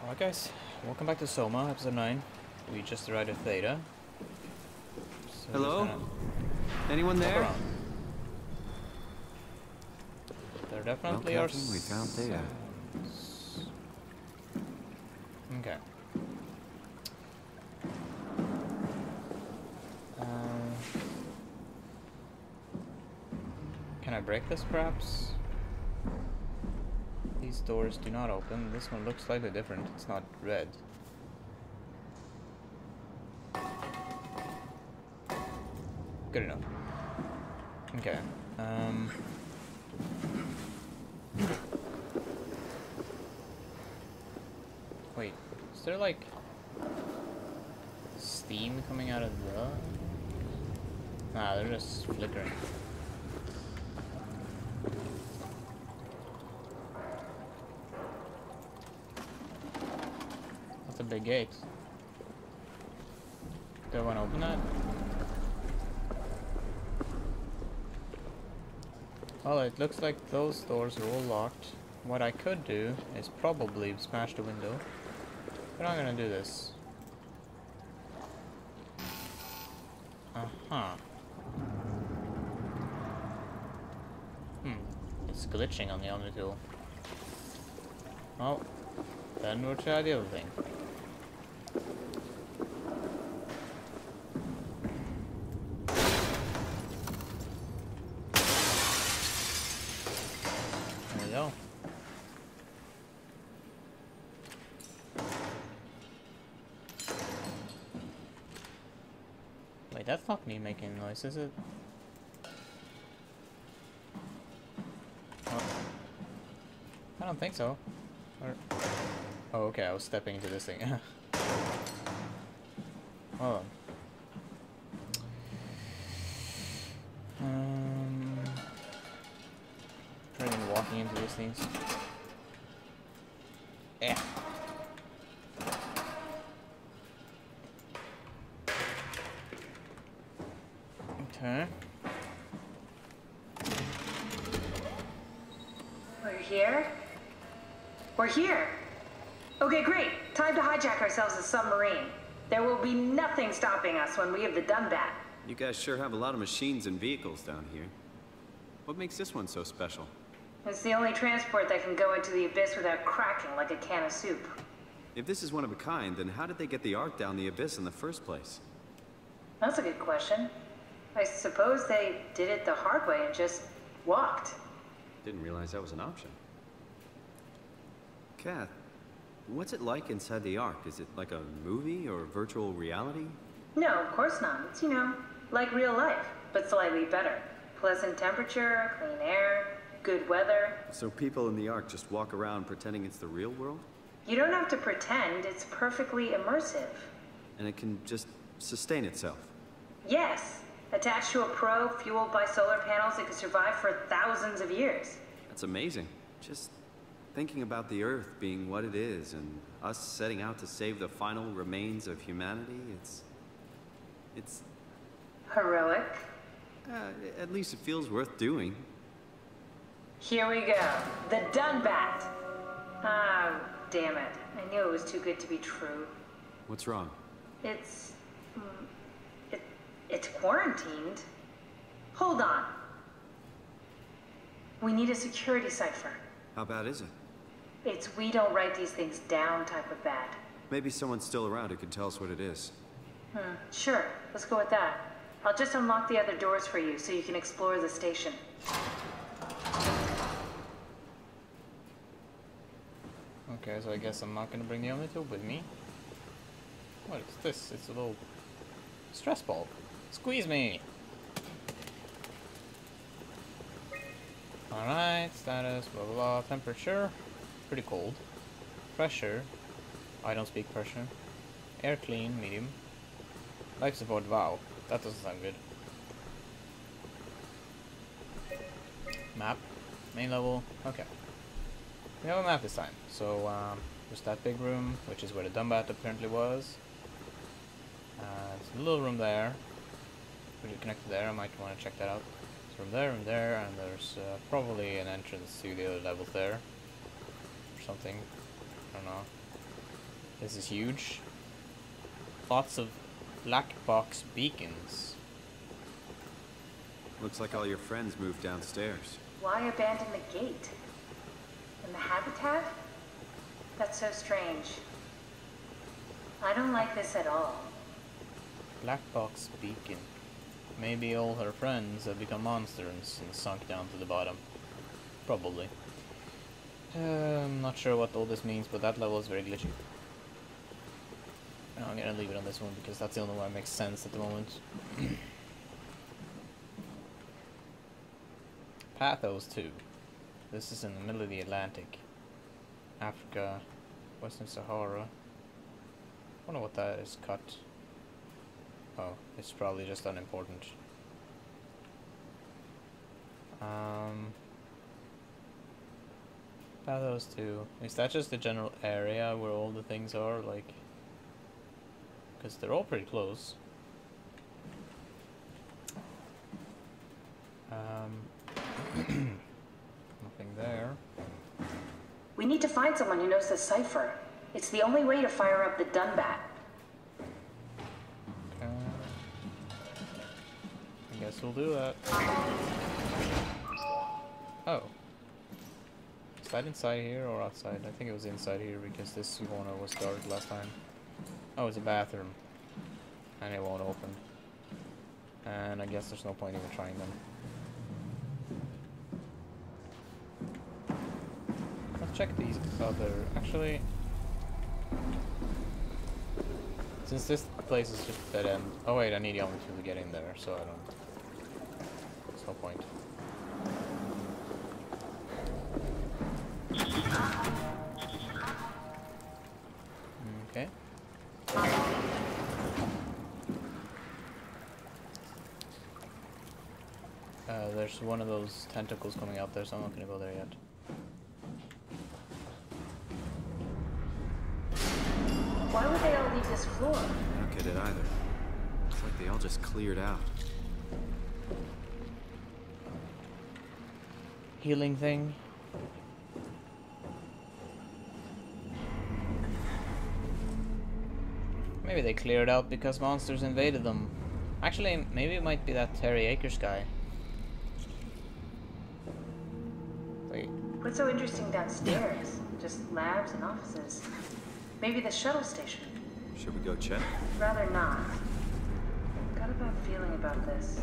Alright guys, welcome back to SOMA, episode 9. We just arrived at Theta. So hello? Anyone there? There definitely well, are Captain, we found Theta. Okay. Can I break this perhaps? These doors do not open. This one looks slightly different. It's not red. Good enough. Okay. Wait, is there like steam coming out of the... Nah, they're just flickering. That's a big gate. Do I want to open that? Well, it looks like those doors are all locked. What I could do is probably smash the window. But I'm gonna do this. Uh-huh. It's glitching on the Omni tool. Oh, then we'll try the other thing. There we go. Wait, that's not me making noise, is it? Oh. I don't think so. Or... Oh, okay, I was stepping into this thing. Hold on. Trying walking into these things. Yeah. Okay. We're here? We're here! Okay, great. Time to hijack ourselves a submarine. There will be nothing stopping us when we have the Dunbat. You guys sure have a lot of machines and vehicles down here. What makes this one so special? It's the only transport that can go into the abyss without cracking like a can of soup. If this is one of a kind, then how did they get the Ark down the abyss in the first place? That's a good question. I suppose they did it the hard way and just walked. Didn't realize that was an option. Kath, what's it like inside the Ark? Is it like a movie or virtual reality? No, of course not. It's, you know, like real life, but slightly better. Pleasant temperature, clean air, good weather. So people in the Ark just walk around pretending it's the real world? You don't have to pretend, it's perfectly immersive. And it can just sustain itself? Yes. Attached to a probe fueled by solar panels, it could survive for thousands of years. That's amazing. Just thinking about the Earth being what it is and us setting out to save the final remains of humanity, it's... Heroic. At least it feels worth doing. Here we go. The Dunbat. Ah, damn it. I knew it was too good to be true. What's wrong? It's... It's quarantined. Hold on. We need a security cipher. How bad is it? It's we don't write these things down type of bad. Maybe someone's still around who can tell us what it is. Sure. Let's go with that. I'll just unlock the other doors for you so you can explore the station. Okay, so I guess I'm not gonna bring the Omni tool with me. What is this? It's a little stress ball. Squeeze me! Alright, status, blah blah blah. Temperature, pretty cold. Pressure, I don't speak pressure. Air clean, medium. Life support, wow. That doesn't sound good. Map, main level, okay. We have a map this time. So, there's that big room, which is where the Dunbat apparently was. There's a little room there. Pretty connected there, I might want to check that out. There's room there, and there's probably an entrance to the other levels there. Or something. I don't know. This is huge. Lots of black box beacons. Looks like all your friends moved downstairs. Why abandon the gate? And the habitat? That's so strange. I don't like this at all. Black box beacon. Maybe all her friends have become monsters and sunk down to the bottom. Probably. I'm not sure what all this means, but that level is very glitchy. No, I'm gonna leave it on this one because that's the only one that makes sense at the moment. Pathos 2. This is in the middle of the Atlantic. Africa, Western Sahara. I wonder what that is cut. Oh, it's probably just unimportant. Pathos 2. Is that just the general area where all the things are, like? Because they're all pretty close. Nothing there. We need to find someone who knows the cipher. It's the only way to fire up the Dunbat. I guess we'll do that. Oh. Is that inside here or outside? I think it was inside here because this corner was dark last time. Oh, it's a bathroom. And it won't open. And I guess there's no point even trying them. Let's check these other... Actually... Since this place is just dead end... Oh wait, I need Yami to get in there, so I don't... There's no point. Okay. There's one of those tentacles coming out there, so I'm not gonna go there yet. Why would they all leave this floor? I don't get it either. It's like they all just cleared out. Healing thing. Maybe they cleared out because monsters invaded them. Actually, maybe it might be that Terry Akers guy. Wait. What's so interesting downstairs? Just labs and offices. Maybe the shuttle station. Should we go check? Rather not. Got a bad feeling about this.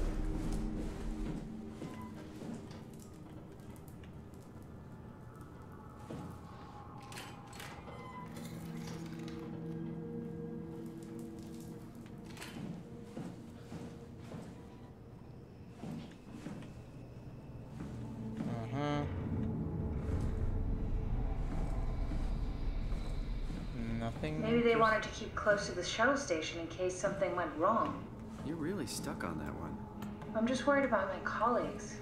Maybe they wanted to keep close to the shuttle station in case something went wrong. You're really stuck on that one. I'm just worried about my colleagues.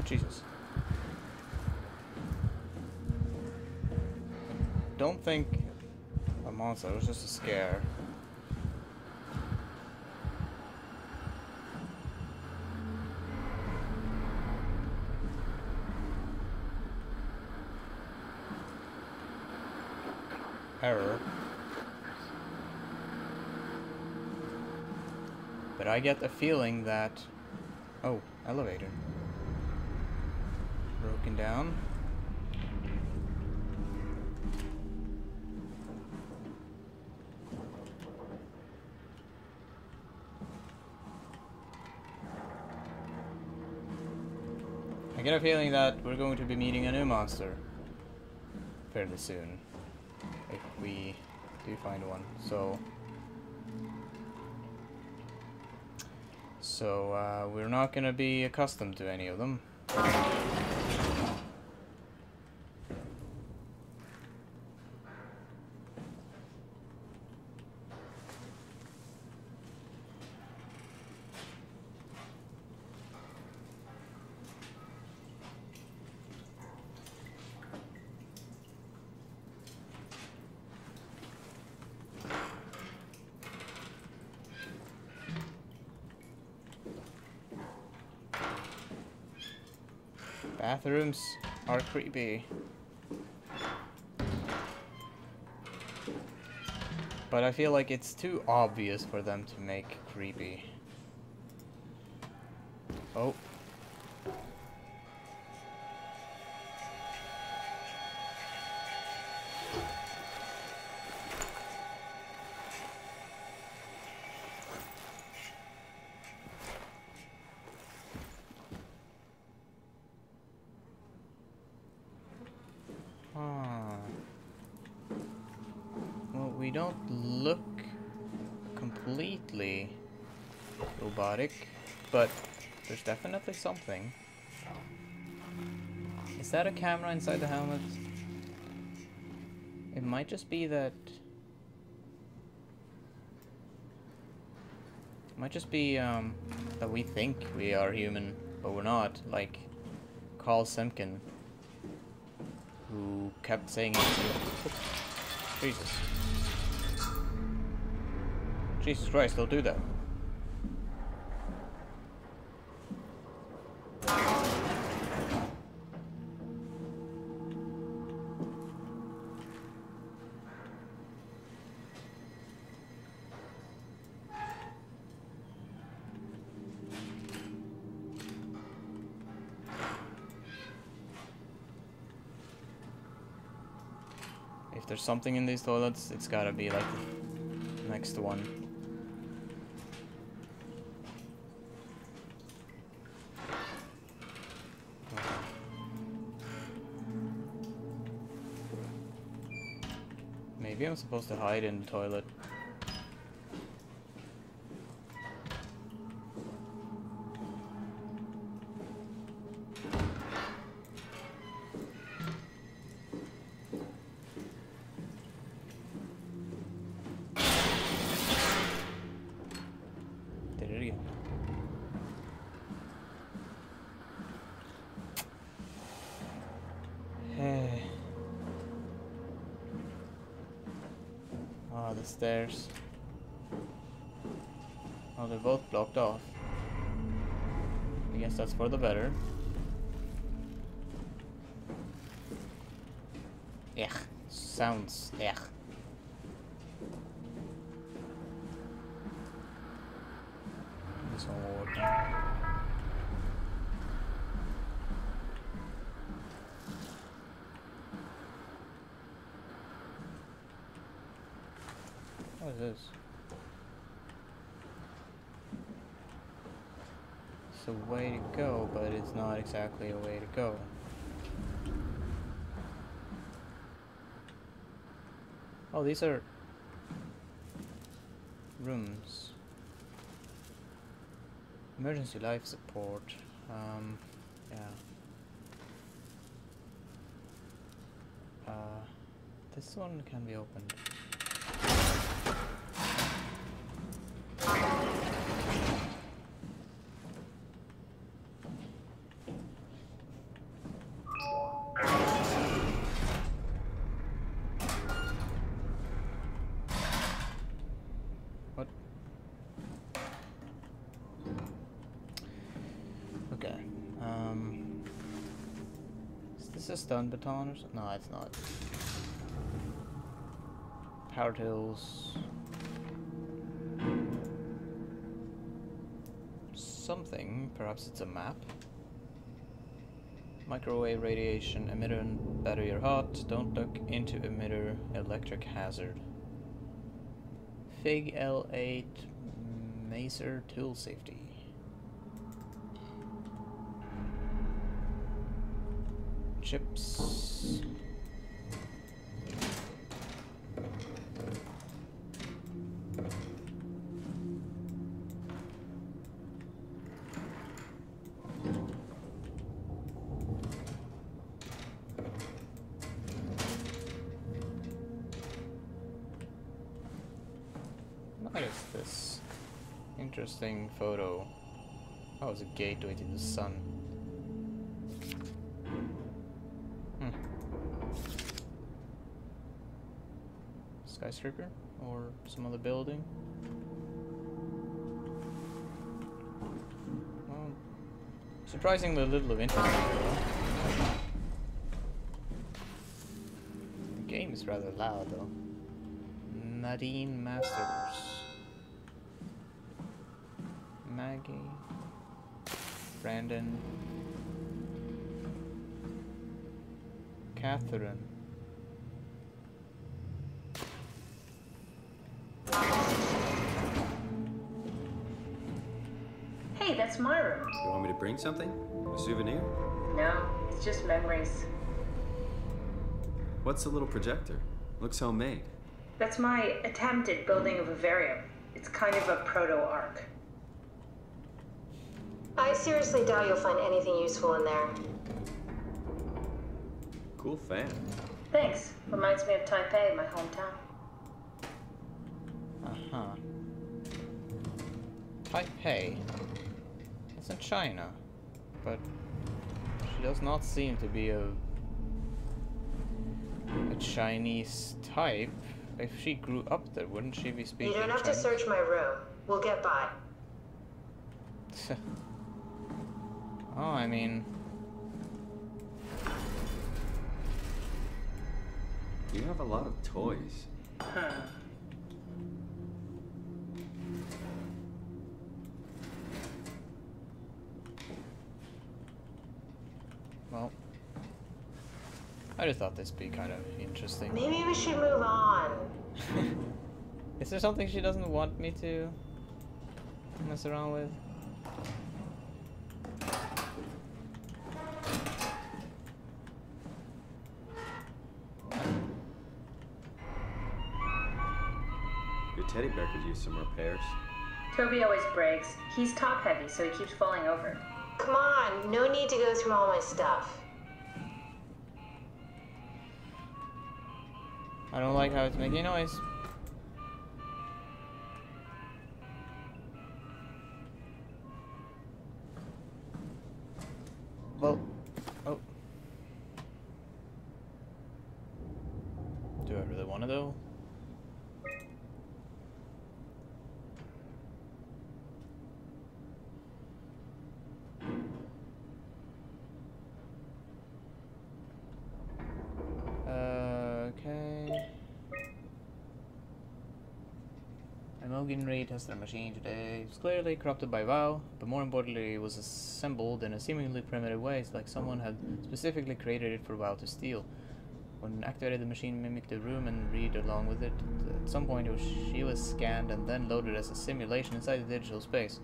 Jesus. Don't think a monster, it was just a scare. Error. But I get the feeling that... Oh, elevator. Broken down. I get a feeling that we're going to be meeting a new monster fairly soon. If we do find one. So we're not going to be accustomed to any of them. Bathrooms are creepy. But I feel like it's too obvious for them to make creepy. Oh. Well, we don't look completely robotic, but there's definitely something. Is that a camera inside the helmet? It might just be that... It might just be that we think we are human, but we're not. Like Carl Semken, who kept saying it to... Jesus. Jesus Christ, they'll do that. If there's something in these toilets, it's gotta be like the next one. Maybe I'm supposed to hide in the toilet. Did it again. Ah, the stairs. Oh, they're both blocked off. I guess that's for the better. Ech. Sounds. Ech. This one will work now. What is this? It's a way to go, but it's not exactly a way to go. Oh, these are rooms. Emergency life support. Yeah. This one can be opened. What? Okay. Is this a stun baton or something? No, it's not. Power tools. Something. Perhaps it's a map. Microwave radiation emitter and battery are hot. Don't look into emitter. Electric hazard. Fig L8 Macer tool safety. Chips. What is this? Interesting photo. Oh, it's a gateway to the sun. Skyscraper? Or some other building? Well, surprisingly little of interest though. The game is rather loud though. Nadine Masters. Maggie. Brandon. Catherine. Hey, that's my room. You want me to bring something? A souvenir? No, it's just memories. What's the little projector? Looks homemade. That's my attempt at building a vivarium. It's kind of a proto-ark. I seriously doubt you'll find anything useful in there. Cool fan. Thanks. Reminds me of Taipei, my hometown. Uh-huh. Taipei. It's in China. But she does not seem to be a Chinese type. If she grew up there, wouldn't she be speaking You don't have Chinese? to search my room. We'll get by. Oh, I mean... You have a lot of toys. Well... I just thought this would be kind of interesting. Maybe we should move on. Is there something she doesn't want me to mess around with? Your teddy bear could use some repairs. Toby always breaks. He's top heavy, so he keeps falling over. Come on, no need to go through all my stuff. I don't like how it's making noise. Well, oh. Do I really want to though? Okay. Imogen retested the machine today. It was clearly corrupted by Vow, but more importantly, it was assembled in a seemingly primitive way, like someone had specifically created it for Vow to steal. When activated, the machine mimicked the room and Reed along with it. At some point, she was scanned and then loaded as a simulation inside the digital space.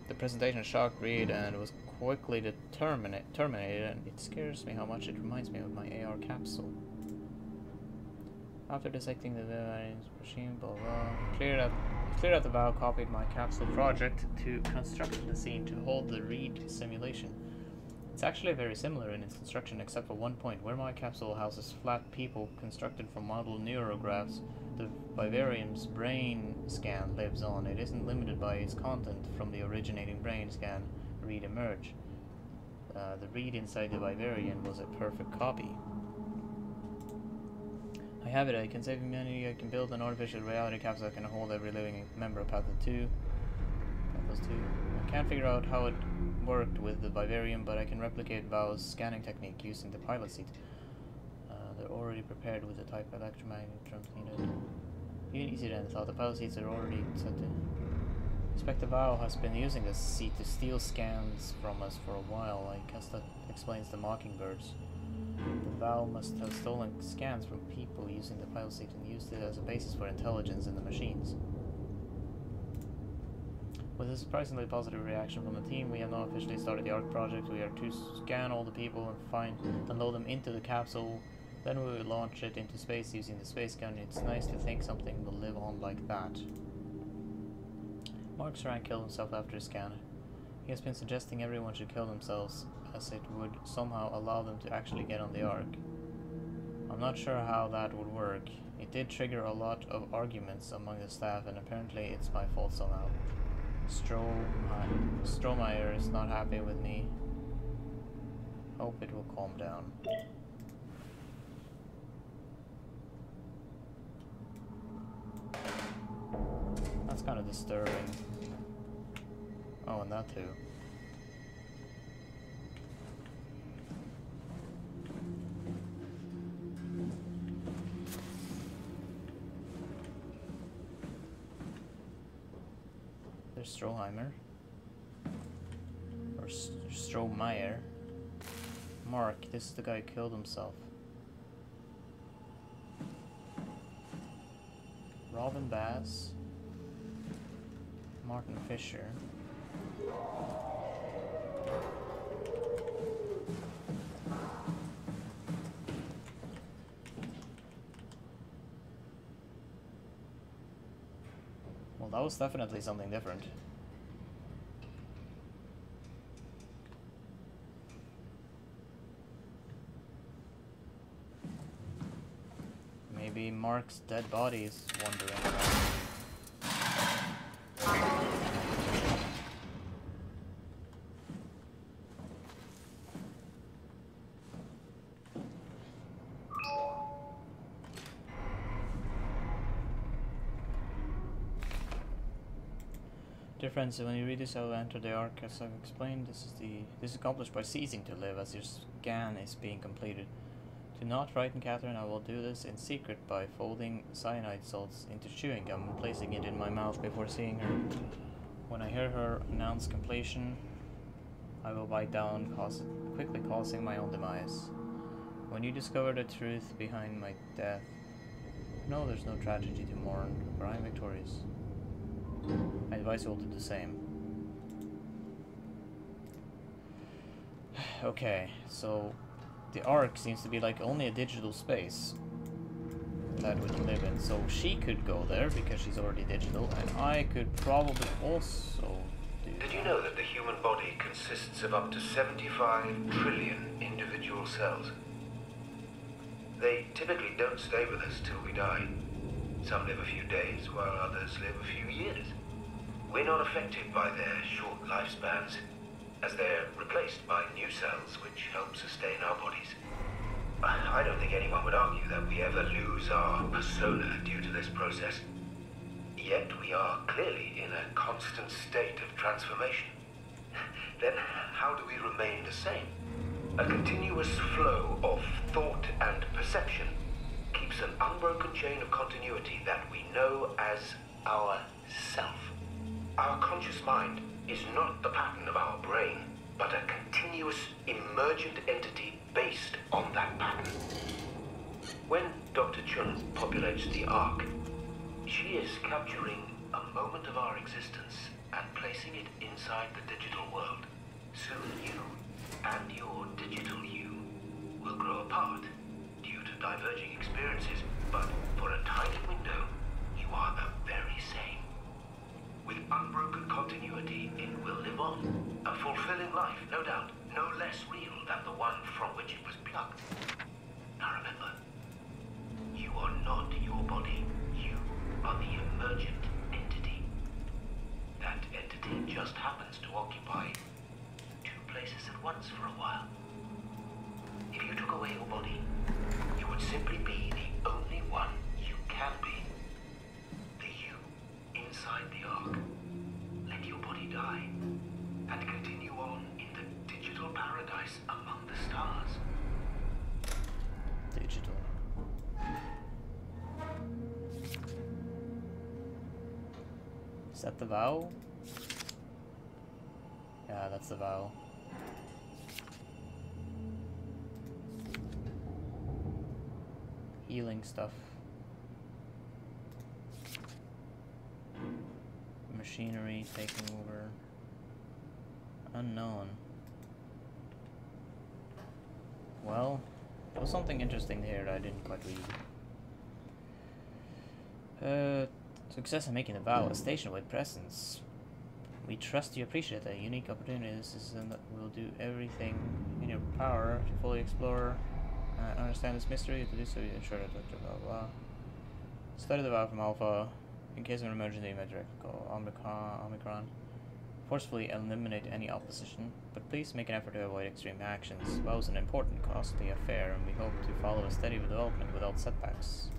The presentation shocked Reed and was quickly terminated, and it scares me how much it reminds me of my AR capsule. After dissecting the machine, blah blah, cleared out the Vow, copied my capsule project to construct the scene to hold the Reed simulation. It's actually very similar in its construction, except for one point, where my capsule houses flat people constructed from model neurographs. The vivarium's brain scan lives on. It isn't limited by its content from the originating brain scan Reed emerge. The Reed inside the vivarium was a perfect copy. I have it. I can save humanity. I can build an artificial reality capsule that can hold every living member of Pathos 2. I can't figure out how it worked with the vivarium, but I can replicate Vow's scanning technique using the pilot seat. They're already prepared with the type of electromagnetic drums needed. Even easier than I thought. The pilot seats are already set to... Expect the Vow has been using this seat to steal scans from us for a while. I guess that explains the mockingbirds. The Vow must have stolen scans from people using the pilot seat and used it as a basis for intelligence in the machines. With a surprisingly positive reaction from the team, we have now officially started the ARC project. We are to scan all the people and load them into the capsule. Then we will launch it into space using the space gun. It's nice to think something will live on like that. Mark Saran killed himself after a scan. He has been suggesting everyone should kill themselves, as it would somehow allow them to actually get on the Ark. I'm not sure how that would work. It did trigger a lot of arguments among the staff, and apparently it's my fault somehow. Strohmeyer is not happy with me. Hope it will calm down. That's kind of disturbing. Oh, and that too. There's Stroheimer. Or Strohmeyer. Mark, this is the guy who killed himself. Robin Bass. Martin Fisher. Well, that was definitely something different. Maybe Mark's dead body is wandering around. Dear friends, when you read this, I will enter the Ark. As I've explained, this is accomplished by ceasing to live as your scan is being completed. Do not frighten Catherine. I will do this in secret by folding cyanide salts into chewing gum and placing it in my mouth before seeing her. When I hear her announce completion, I will bite down, quickly causing my own demise. When you discover the truth behind my death, no, there's no tragedy to mourn, for I am victorious. I advise you all to do the same. Okay, so the Ark seems to be like only a digital space that we can live in. So she could go there because she's already digital, and I could probably also do Did you know that the human body consists of up to 75 trillion individual cells? They typically don't stay with us till we die. Some live a few days, while others live a few years. We're not affected by their short lifespans, as they're replaced by new cells which help sustain our bodies. I don't think anyone would argue that we ever lose our persona due to this process. Yet we are clearly in a constant state of transformation. Then how do we remain the same? A continuous flow of thought and perception keeps an unbroken chain of continuity that we know as our self. Our conscious mind is not the pattern of our brain, but a continuous emergent entity based on that pattern. When Dr. Chun populates the Ark, she is capturing a moment of our existence and placing it inside the digital world. Soon you and your digital you will grow apart due to diverging experiences, but for a tiny window, you are the very same. With unbroken continuity, it will live on. A fulfilling life, no doubt, no less real than the one from which it was plucked. Now remember, you are not your body. You are the emergent entity. That entity just happens to occupy two places at once for a while. If you took away your body, you would simply be the only one you can be. The you inside the Ark. Let your body die and continue on in the digital paradise among the stars. digital. Is that the vow? Yeah, that's the vow. Healing stuff. Machinery taking over. Unknown. Well, there was something interesting here that I didn't quite read. Success in making the vow a station with presence. We trust you appreciate the unique opportunity this is, and that we'll do everything in your power to fully explore and understand this mystery. To do so, you ensure that blah blah blah. Study the vow from Alpha. In case of an emergency, you may direct call Omicron. Forcefully eliminate any opposition, but please make an effort to avoid extreme actions. Vow is an important, costly affair, and we hope to follow a steady development without setbacks.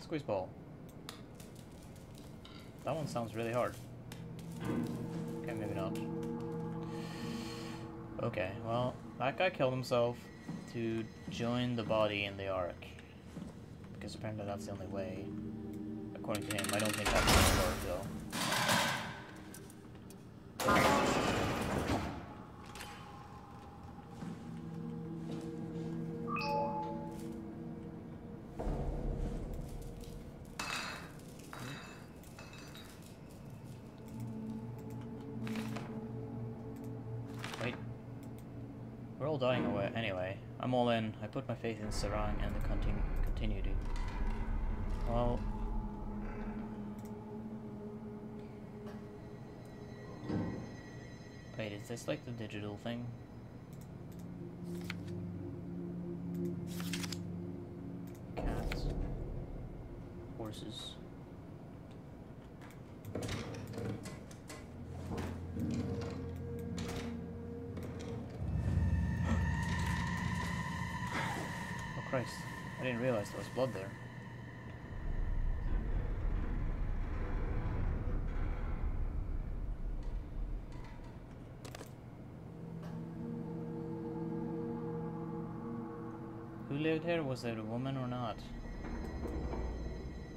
Squeeze ball. That one sounds really hard. Okay. not. Okay, well, that guy killed himself to join the body in the Ark. Because apparently that's the only way. According to him. I don't think that's going to work, though. Wait. We're all dying away anyway. I'm all in. I put my faith in Sarang and the continuity. Well... Wait, is this like the digital thing? Cats. Horses. Oh Christ, I didn't realize there was blood there. Who lived here? Was it a woman or not?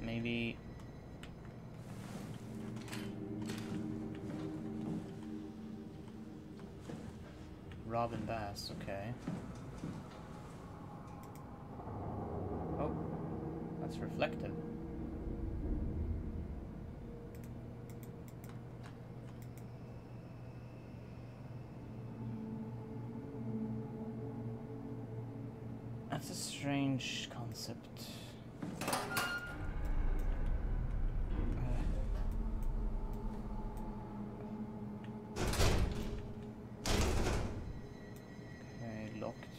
Maybe... Robin Bass, okay. Oh, that's reflective. That's a strange concept. Okay, locked.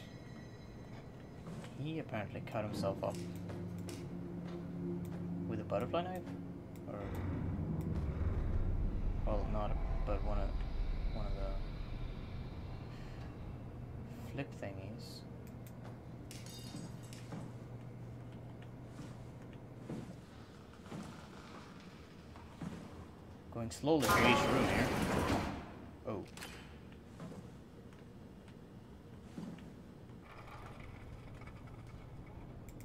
He apparently cut himself up with a butterfly knife, or well, not, but one of the flip thingies. Going slowly through each room here. Oh.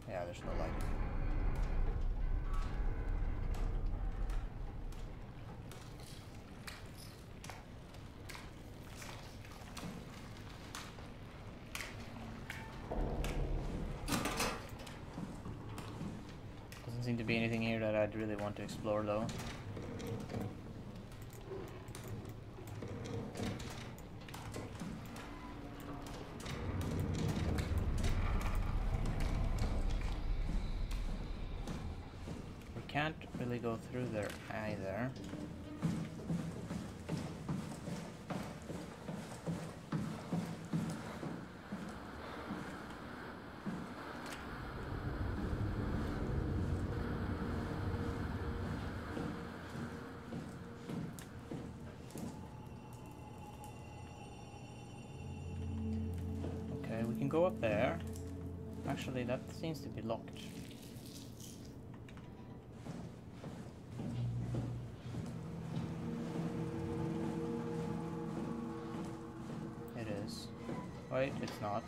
Yeah, there's no light. Doesn't seem to be anything here that I'd really want to explore though. Can't really go through there either. Okay, we can go up there. Actually, that seems to be locked. Wait, it's not.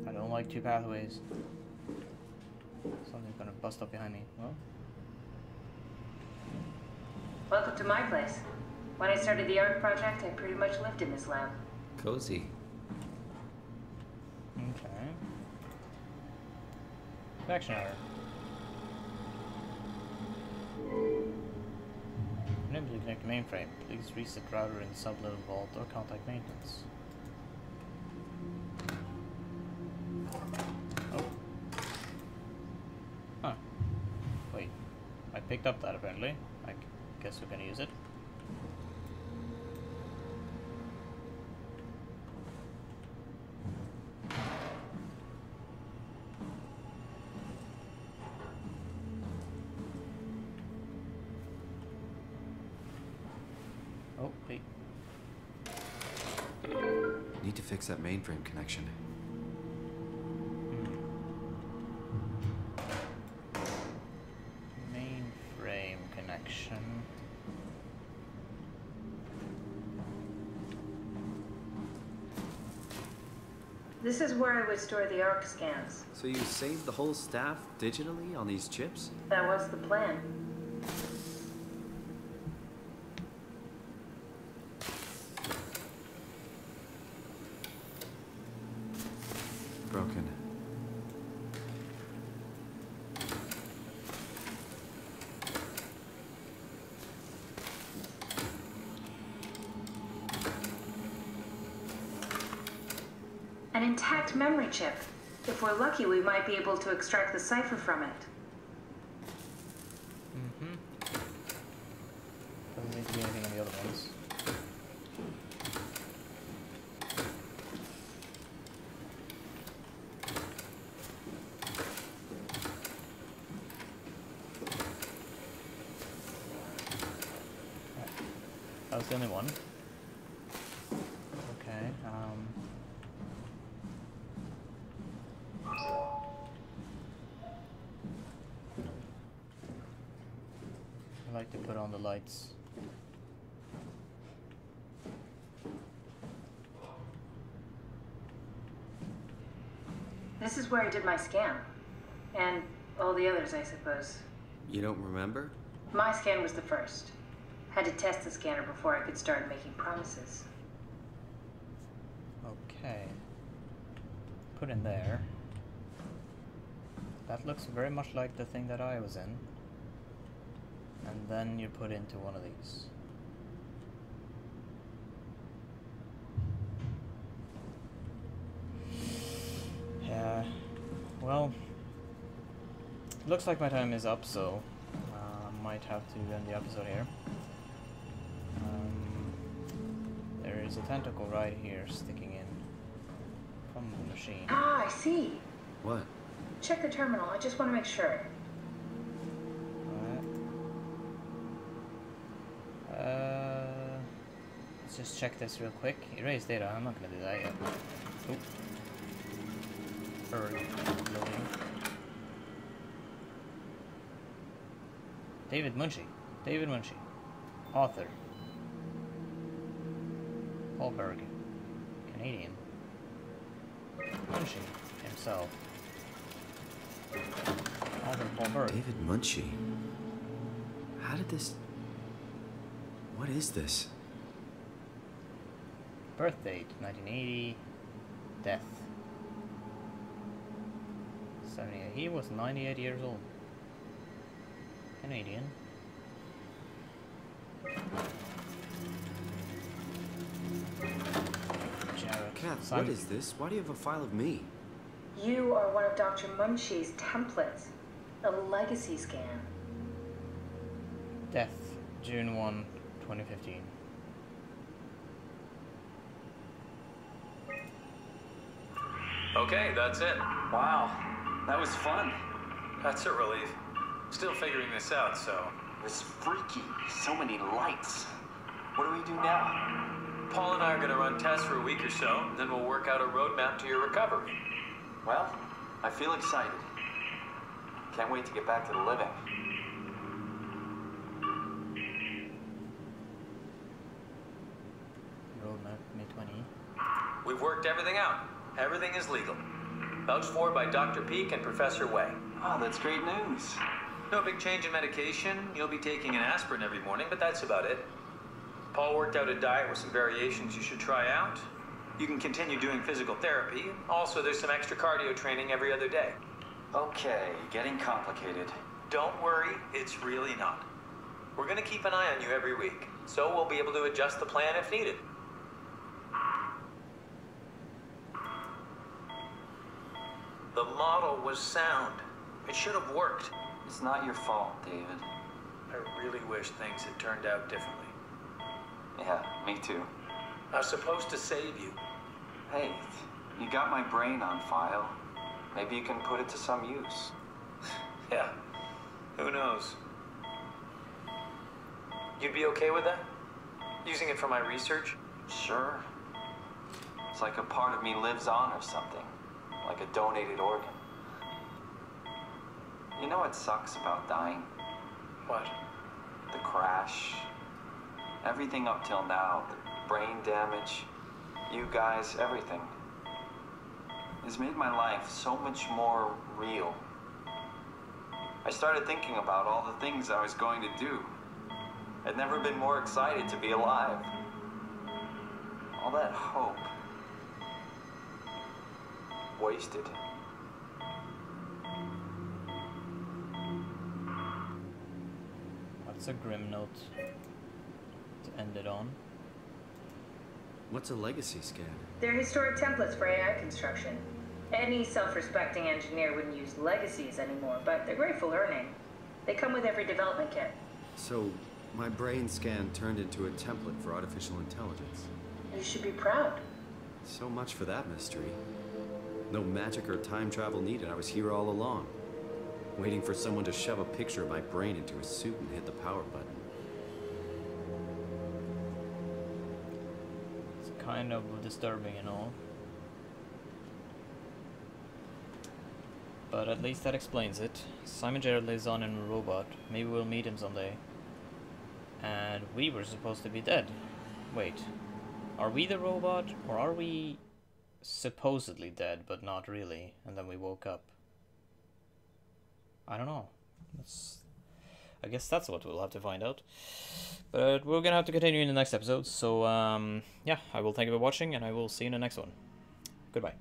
I don't like two pathways. Something's gonna bust up behind me. Well. Welcome to my place. When I started the art project, I pretty much lived in this lab. Cozy. Okay. Action error. Unable to connect the mainframe. Please reset router in sub-level vault or contact maintenance. Oh. Huh. Wait. I picked up that apparently. I guess we're gonna use it. Oh, wait. Need to fix that mainframe connection. Mainframe connection. This is where I would store the ARC scans. So you saved the whole staff digitally on these chips? That was the plan. Broken. An intact memory chip. If we're lucky, we might be able to extract the cipher from it. Doesn't need to be anything in the other ones. Right. That was the only one. Okay, I like to put on the lights. This is where I did my scan. And all the others, I suppose. You don't remember? My scan was the first. Had to test the scanner before I could start making promises. Okay. Put in there. That looks very much like the thing that I was in. And then you put into one of these. Yeah. Well, looks like my time is up, so might have to end the episode here. There is a tentacle right here sticking in from the machine. Ah, I see. What? Check the terminal. I just want to make sure. Let's just check this real quick. Erase data. I'm not gonna do that yet. Oop. Loading. David Munshi. David Munshi. Author. Paul Berg. Canadian. Munshi himself. Author Paul Berg. David Munshi. How did this... What is this? Birth date, 1980. Death. 78. He was 98 years old. Canadian. Jared. Kath, what is this? Why do you have a file of me? You are one of Dr. Munshi's templates. A legacy scan. Death, June 1, 2015. Okay, that's it. Wow, that was fun. That's a relief. Still figuring this out, so... It was freaky. So many lights. What do we do now? Paul and I are gonna run tests for a week or so, then we'll work out a roadmap to your recovery. Well, I feel excited. Can't wait to get back to the living. Roadmap, May 20. We've worked everything out. Everything is legal. Vouched for by Dr. Peak and Professor Way. Oh, that's great news. No big change in medication. You'll be taking an aspirin every morning, but that's about it. Paul worked out a diet with some variations you should try out. You can continue doing physical therapy. Also, there's some extra cardio training every other day. Okay, getting complicated. Don't worry, it's really not. We're gonna keep an eye on you every week, so we'll be able to adjust the plan if needed. The model was sound. It should have worked. It's not your fault, David. I really wish things had turned out differently. Yeah, me too. I was supposed to save you. Hey, you got my brain on file. Maybe you can put it to some use. Yeah, who knows? You'd be okay with that? Using it for my research? Sure. It's like a part of me lives on or something. Like a donated organ. You know what sucks about dying? What? The crash. Everything up till now. The brain damage. You guys, everything. It's made my life so much more real. I started thinking about all the things I was going to do. I'd never been more excited to be alive. All that hope. Wasted. That's a grim note to end it on. What's a legacy scan? They're historic templates for AI construction. Any self-respecting engineer wouldn't use legacies anymore, but they're great for learning. They come with every development kit. So, my brain scan turned into a template for artificial intelligence. You should be proud. So much for that mystery. No magic or time travel needed. I was here all along. Waiting for someone to shove a picture of my brain into a suit and hit the power button. It's kind of disturbing and all. But at least that explains it. Simon Gerard lives on in a robot. Maybe we'll meet him someday. And we were supposed to be dead. Wait. Are we the robot? Or are we supposedly dead, but not really? And then we woke up. I don't know. I guess that's what we'll have to find out. But we're gonna have to continue in the next episode. So, yeah, I will thank you for watching, and I will see you in the next one. Goodbye.